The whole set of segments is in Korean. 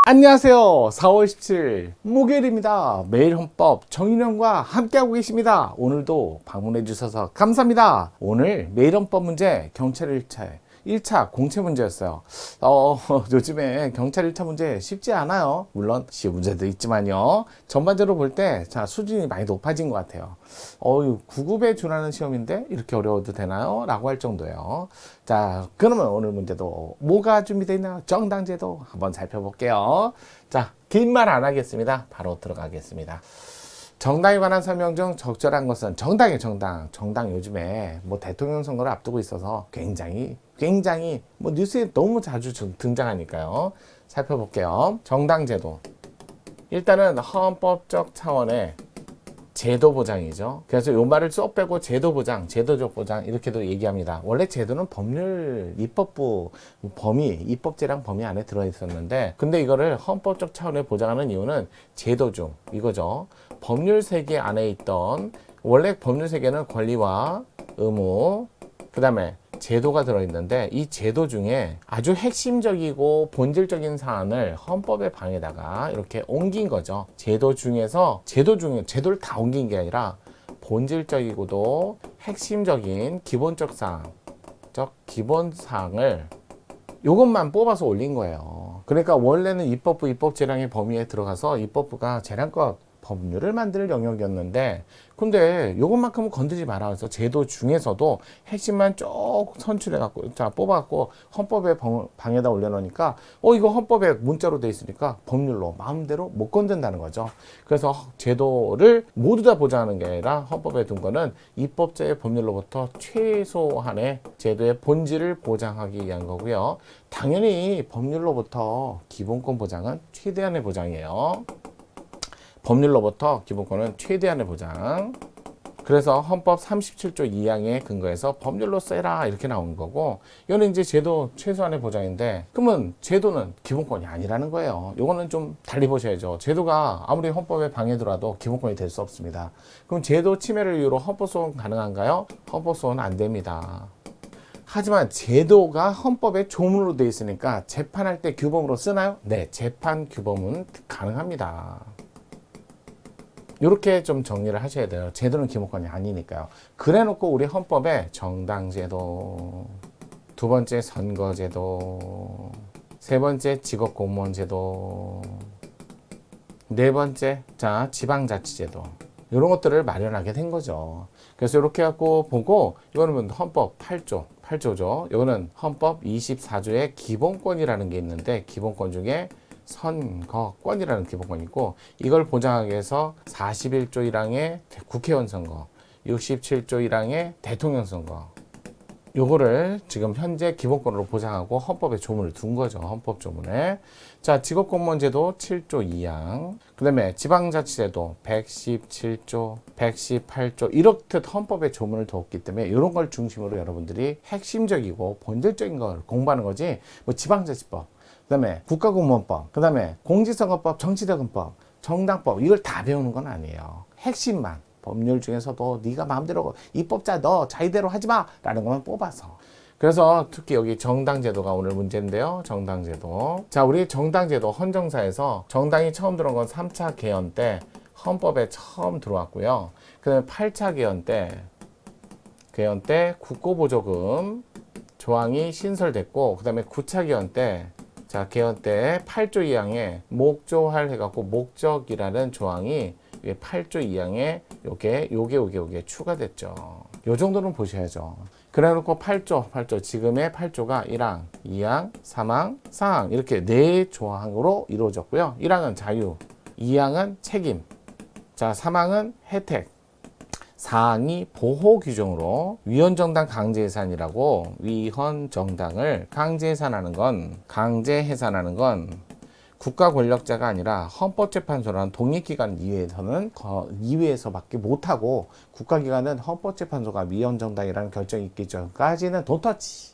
안녕하세요. 4월 17일 목요일입니다. 매일 헌법 정인영과 함께하고 계십니다. 오늘도 방문해 주셔서 감사합니다. 오늘 매일 헌법 문제 경찰 1차 공채 문제였어요. 요즘에 경찰 1차 문제 쉽지 않아요. 물론 쉬운 문제도 있지만요. 전반적으로 볼 때 수준이 많이 높아진 것 같아요. 9급에 준하는 시험인데 이렇게 어려워도 되나요? 라고 할 정도예요. 자, 그러면 오늘 문제도 뭐가 준비되어 있나요? 정당제도 한번 살펴볼게요. 자, 긴 말 안 하겠습니다. 바로 들어가겠습니다. 정당에 관한 설명 중 적절한 것은 정당 요즘에 대통령 선거를 앞두고 있어서 굉장히 뉴스에 너무 자주 등장하니까요. 살펴볼게요. 정당제도. 일단은 헌법적 차원의 제도 보장이죠. 그래서 요 말을 쏙 빼고 제도 보장, 제도적 보장 이렇게도 얘기합니다. 원래 제도는 법률 입법부 입법제랑 범위 안에 들어 있었는데, 근데 이거를 헌법적 차원에 보장하는 이유는 제도 중 이거죠. 법률 세계 안에 있던, 원래 법률 세계는 권리와 의무, 그 다음에 제도가 들어있는데, 이 제도 중에 아주 핵심적이고 본질적인 사안을 헌법의 방에다가 이렇게 옮긴 거죠. 제도를 다 옮긴 게 아니라 본질적이고도 핵심적인 기본 사항을 요것만 뽑아서 올린 거예요. 그러니까 원래는 입법부 입법재량의 범위에 들어가서 입법부가 재량껏 법률을 만들 영역이었는데, 근데 요것만큼은 건드리지 말아. 그래서 제도 중에서도 핵심만 쭉 선출해갖고, 뽑아갖고 헌법의 방에다 올려놓으니까, 이거 헌법에 문자로 돼 있으니까 법률로 마음대로 못 건든다는 거죠. 그래서 제도를 모두 다 보장하는 게 아니라 헌법에 둔 거는 입법자의 법률로부터 최소한의 제도의 본질을 보장하기 위한 거고요. 당연히 법률로부터 기본권 보장은 최대한의 보장이에요. 법률로부터 기본권은 최대한의 보장. 그래서 헌법 37조 2항에 근거해서 법률로 써라 이렇게 나온 거고, 이거는 이제 제도 최소한의 보장인데, 그러면 제도는 기본권이 아니라는 거예요. 이거는 좀 달리 보셔야죠. 제도가 아무리 헌법에 방해더라도 기본권이 될 수 없습니다. 그럼 제도 침해를 이유로 헌법소원 가능한가요? 헌법소원 안 됩니다. 하지만 제도가 헌법에 조문으로 되어 있으니까 재판할 때 규범으로 쓰나요? 네, 재판 규범은 가능합니다. 이렇게 좀 정리를 하셔야 돼요. 제도는 기본권이 아니니까요. 그래놓고 우리 헌법에 정당제도, 두 번째 선거제도, 세 번째 직업공무원제도, 네 번째 지방자치제도, 이런 것들을 마련하게 된 거죠. 그래서 이렇게 갖고 보고, 이거는 헌법 8조죠. 이거는 헌법 24조의 기본권이라는 게 있는데, 기본권 중에 선거권이라는 기본권이 있고, 이걸 보장하기 위해서 41조 1항의 국회의원 선거, 67조 1항의 대통령 선거, 요거를 지금 현재 기본권으로 보장하고 헌법에 조문을 둔 거죠. 헌법 조문에. 자, 직업공무원제도 7조 2항, 그 다음에 지방자치제도 117조, 118조 이렇듯 헌법에 조문을 뒀기 때문에 이런 걸 중심으로 여러분들이 핵심적이고 본질적인 걸 공부하는 거지, 지방자치법, 그 다음에 국가공무원법, 그 다음에 공직선거법, 정치자금법, 정당법, 이걸 다 배우는 건 아니에요. 핵심만, 법률 중에서도 네가 마음대로 입법자 너 자의대로 하지마 라는 것만 뽑아서. 그래서 특히 여기 정당제도가 오늘 문제인데요. 정당제도. 자, 우리 정당제도 헌정사에서 정당이 처음 들어온 건 3차 개헌 때 헌법에 처음 들어왔고요. 그 다음에 8차 개헌 때 국고보조금 조항이 신설됐고, 그 다음에 9차 개헌 때 개헌 때 8조 2항에 목조할 해갖고 목적이라는 조항이 8조 2항에 요게 추가됐죠. 요 정도는 보셔야죠. 그래 놓고 8조, 지금의 8조가 1항, 2항, 3항, 4항 이렇게 4조항으로 이루어졌고요. 1항은 자유, 2항은 책임, 3항은 혜택, 4항이 보호 규정으로 위헌정당 강제해산이라고, 위헌정당을 강제해산하는 건 국가 권력자가 아니라 헌법재판소라는 독립기관 이외에서밖에 못하고, 국가기관은 헌법재판소가 위헌정당이라는 결정이 있기 전까지는 돈터치.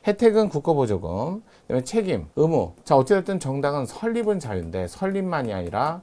혜택은 국고보조금, 그다음에 책임, 의무. 어찌됐든 정당은 설립은 자유인데, 설립만이 아니라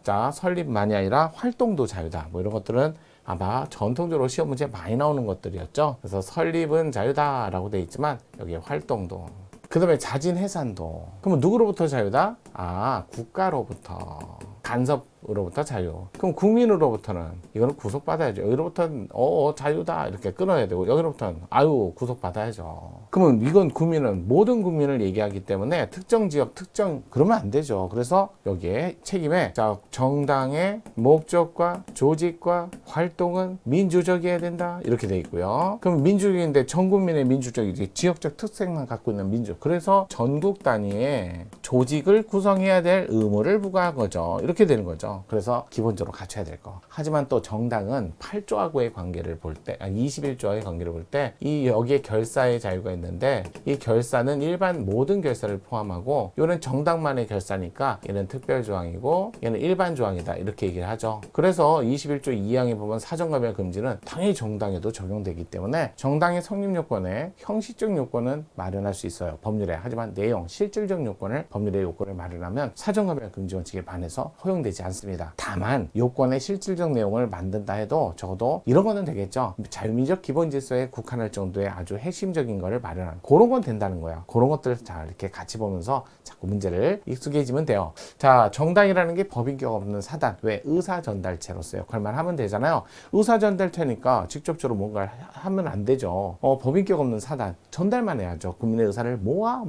활동도 자유다. 이런 것들은 아마 전통적으로 시험 문제에 많이 나오는 것들이었죠. 그래서 설립은 자유다라고 되어 있지만 여기에 활동도, 그 다음에 자진 해산도. 그러면 누구로부터 자유다? 아, 국가로부터. 간섭으로부터 자유. 그럼 국민으로부터는 이거는 구속받아야죠. 여기로부터는 자유다 이렇게 끊어야 되고, 여기로부터는 아유 구속받아야죠. 그러면 이건 국민은 모든 국민을 얘기하기 때문에 특정 지역 특정 그러면 안 되죠. 그래서 여기에 책임에 자, 정당의 목적과 조직과 활동은 민주적이어야 된다 이렇게 돼 있고요. 그럼 민주적인데 전 국민의 민주적이지 지역적 특색만 갖고 있는 민주. 그래서 전국 단위의 조직을 구성해야 될 의무를 부과한 거죠. 이렇게 되는 거죠. 그래서 기본적으로 갖춰야 될 거. 하지만 또 정당은 8조하고의 관계를 볼 때, 21조와의 관계를 볼 때, 여기에 결사의 자유가 있는데, 이 결사는 일반 모든 결사를 포함하고, 이는 정당만의 결사니까, 얘는 특별조항이고, 얘는 일반조항이다. 이렇게 얘기를 하죠. 그래서 21조 2항에 보면 사정검열 금지는 당연히 정당에도 적용되기 때문에, 정당의 성립 요건에 형식적 요건은 마련할 수 있어요. 법률에. 하지만 내용, 실질적 요건을, 법률의 요건을 마련하면 사정검열 금지 원칙에 반해서 허용되지 않습니다. 다만 요건의 실질적 내용을 만든다 해도 적어도 이런 거는 되겠죠. 자유민족 기본 질서에 국한할 정도의 아주 핵심적인 거를 마련한 그런 건 된다는 거야. 그런 것들을 잘 이렇게 같이 보면서 자꾸 문제를 익숙해지면 돼요. 자, 정당이라는 게 법인격 없는 사단. 왜? 의사전달체로서 역할만 하면 되잖아요. 의사전달체니까 직접적으로 뭔가를 하면 안 되죠. 법인격 없는 사단. 전달만 해야죠. 국민의 의사를 모아.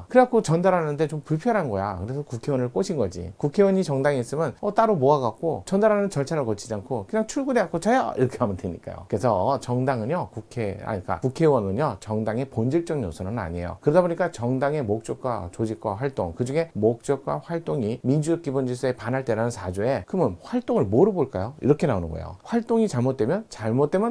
그래갖고 전달하는데 좀 불편한 거야. 그래서 국회의원을 꼬신 거지. 국회의원이 정당에 있으면 따로 모아갖고 전달하는 절차를 거치지 않고 그냥 출근해갖고 저요 이렇게 하면 되니까요. 그래서 정당은요 그러니까 국회의원은요 정당의 본질적 요소는 아니에요. 그러다 보니까 정당의 목적과 조직과 활동, 그 중에 목적과 활동이 민주적 기본 질서에 반할 때라는 4조에 그러면 활동을 뭐로 볼까요? 이렇게 나오는 거예요. 활동이 잘못되면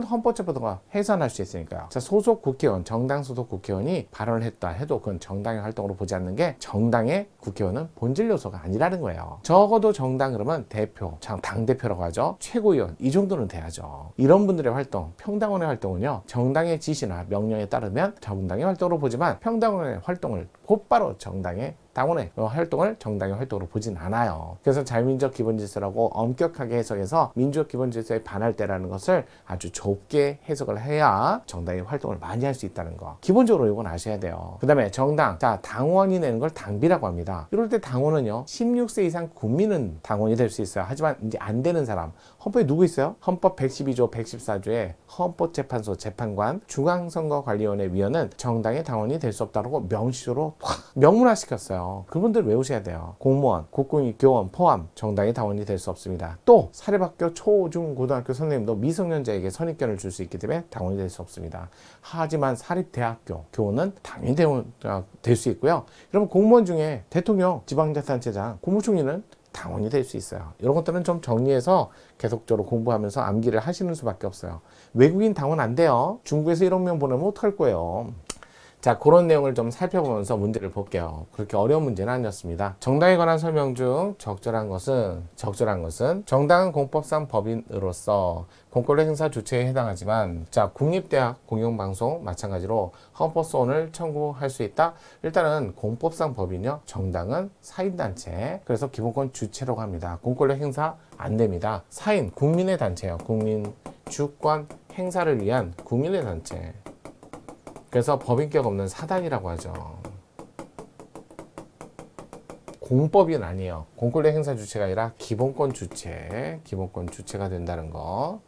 헌법재판소가 해산할 수 있으니까요. 자, 소속 국회의원, 정당 소속 국회의원이 발언을 했다 해도 그건 정당의 활동으로 보지 않는 게 정당의 국회의원은 본질 요소가 아니라는 거예요. 적어도 정당 그러면 대표, 당대표라고 하죠. 최고위원 이 정도는 돼야죠. 이런 분들의 활동, 평당원의 활동은요. 정당의 지시나 명령에 따르면 정당의 활동으로 보지만 평당원의 활동을 곧바로 정당의 당원의 활동을 정당의 활동으로 보진 않아요. 그래서 자유민족 기본질서라고 엄격하게 해석해서 민주적 기본질서에 반할 때라는 것을 아주 좁게 해석을 해야 정당의 활동을 많이 할 수 있다는 거. 기본적으로 이건 아셔야 돼요. 그 다음에 정당. 자, 당원이 내는 걸 당비라고 합니다. 이럴 때 당원은요. 16세 이상 국민은 당원이 될 수 있어요. 하지만 이제 안 되는 사람. 헌법에 누구 있어요? 헌법 112조, 114조에 헌법재판소 재판관, 중앙선거관리위원회 위원은 정당의 당원이 될 수 없다고 명시적으로 명문화시켰어요. 그분들 외우셔야 돼요. 공무원, 국공립, 교원 포함 정당의 당원이 될 수 없습니다. 또 사립학교 초, 중, 고등학교 선생님도 미성년자에게 선입견을 줄 수 있기 때문에 당원이 될 수 없습니다. 하지만 사립대학교 교원은 당연히 될 수 있고요. 여러분 공무원 중에 대통령, 지방자치단체장, 국무총리는 당원이 될 수 있어요. 이런 것들은 좀 정리해서 계속적으로 공부하면서 암기를 하시는 수밖에 없어요. 외국인 당원 안 돼요. 중국에서 1억 명 보내면 어떡할 거예요. 자, 그런 내용을 좀 살펴보면서 문제를 볼게요. 그렇게 어려운 문제는 아니었습니다. 정당에 관한 설명 중 적절한 것은 정당은 공법상 법인으로서 공권력 행사 주체에 해당하지만 자, 국립대학 공영방송 마찬가지로 헌법소원을 청구할 수 있다. 일단은 공법상 법인이요. 정당은 사인단체. 그래서 기본권 주체라고 합니다. 공권력 행사 안 됩니다. 사인, 국민의 단체예요. 국민 주권 행사를 위한 국민의 단체. 그래서 법인격 없는 사단이라고 하죠. 공법인 아니에요. 공권력 행사 주체가 아니라 기본권 주체가 된다는 거.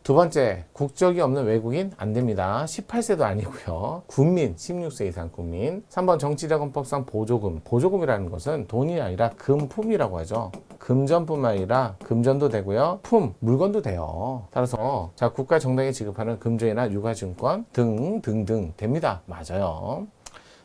두 번째, 국적이 없는 외국인 안 됩니다. 18세도 아니고요. 국민, 16세 이상 국민. 3번 정치자금법상 보조금. 보조금이라는 것은 돈이 아니라 금품이라고 하죠. 금전뿐만 아니라 금전도 되고요. 물건도 돼요. 따라서 자, 국가 정당에 지급하는 금전이나 유가증권 등등등 됩니다. 맞아요.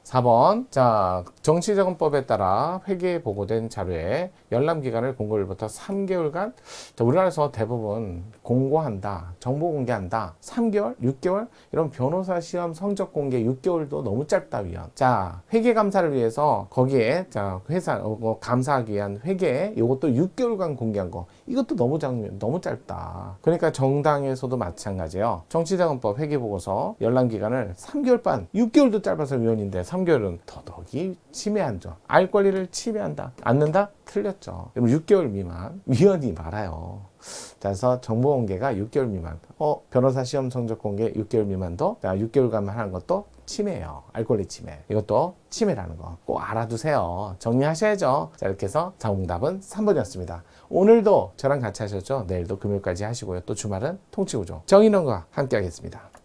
4번 자, 정치자금법에 따라 회계에 보고된 자료에 열람기간을 공고일부터 3개월간 자, 우리나라에서 대부분 공고한다. 정보 공개한다. 3개월? 6개월? 이런 변호사 시험 성적 공개 6개월도 너무 짧다 위원. 자, 회계 감사를 위해서 거기에 자, 회사 감사하기 위한 회계 이것도 6개월간 공개한 거. 이것도 너무 짧다. 그러니까 정당에서도 마찬가지예요. 정치자금법 회계보고서 열람기간을 3개월 반, 6개월도 짧아서 위원인데 3개월은 더더욱이 침해한죠. 알 권리를 침해한다. 않는다? 틀렸죠. 그럼 6개월 미만 위헌이 많아요. 그래서 정보 공개가 6개월 미만. 변호사 시험 성적 공개 6개월 미만도 6개월간만 하는 것도 침해예요. 알 권리 침해. 이것도 침해라는 거 꼭 알아두세요. 정리하셔야죠. 자, 이렇게 해서 정답은 3번이었습니다. 오늘도 저랑 같이 하셨죠? 내일도 금요일까지 하시고요. 또 주말은 통치구조 정인원과 함께 하겠습니다.